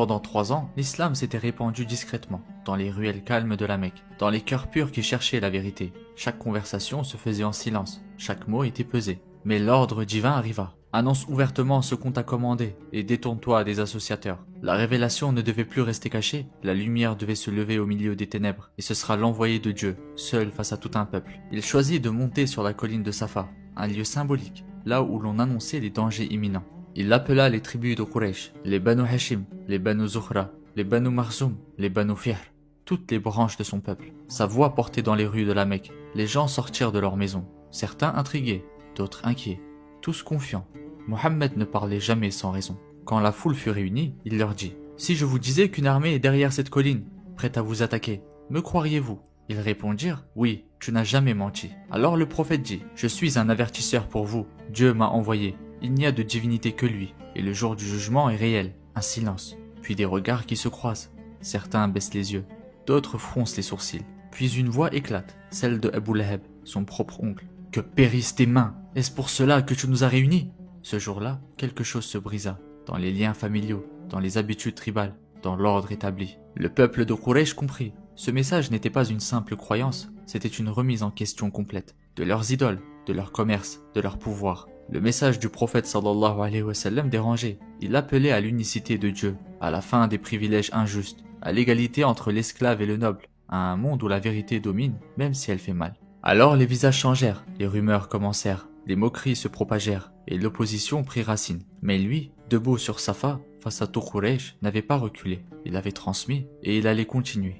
Pendant 3 ans, l'islam s'était répandu discrètement, dans les ruelles calmes de la Mecque, dans les cœurs purs qui cherchaient la vérité. Chaque conversation se faisait en silence, chaque mot était pesé. Mais l'ordre divin arriva. Annonce ouvertement ce qu'on t'a commandé et détourne-toi des associateurs. La révélation ne devait plus rester cachée, la lumière devait se lever au milieu des ténèbres, et ce sera l'envoyé de Dieu, seul face à tout un peuple. Il choisit de monter sur la colline de Safa, un lieu symbolique, là où l'on annonçait les dangers imminents. Il appela les tribus de Quraysh, les Banu Hashim, les Banu Zuhra, les Banu Makhzoum, les Banu Fihr, toutes les branches de son peuple. Sa voix portait dans les rues de la Mecque. Les gens sortirent de leur maison, certains intrigués, d'autres inquiets, tous confiants. Mohammed ne parlait jamais sans raison. Quand la foule fut réunie, il leur dit « Si je vous disais qu'une armée est derrière cette colline, prête à vous attaquer, me croiriez-vous » Ils répondirent « Oui, tu n'as jamais menti. » Alors le prophète dit « Je suis un avertisseur pour vous, Dieu m'a envoyé. Il n'y a de divinité que lui, et le jour du jugement est réel. » Un silence, puis des regards qui se croisent. Certains baissent les yeux, d'autres froncent les sourcils. Puis une voix éclate, celle de Abu Lahab, son propre oncle. « Que périssent tes mains! Est-ce pour cela que tu nous as réunis ?» Ce jour-là, quelque chose se brisa, dans les liens familiaux, dans les habitudes tribales, dans l'ordre établi. Le peuple de Quraysh comprit. Ce message n'était pas une simple croyance, c'était une remise en question complète, de leurs idoles, de leur commerce, de leur pouvoir. Le message du prophète sallallahu alayhi wa sallam dérangeait. Il appelait à l'unicité de Dieu, à la fin des privilèges injustes, à l'égalité entre l'esclave et le noble, à un monde où la vérité domine, même si elle fait mal. Alors les visages changèrent, les rumeurs commencèrent, les moqueries se propagèrent, et l'opposition prit racine. Mais lui, debout sur Safa, face à tout Quraysh, n'avait pas reculé. Il avait transmis, et il allait continuer.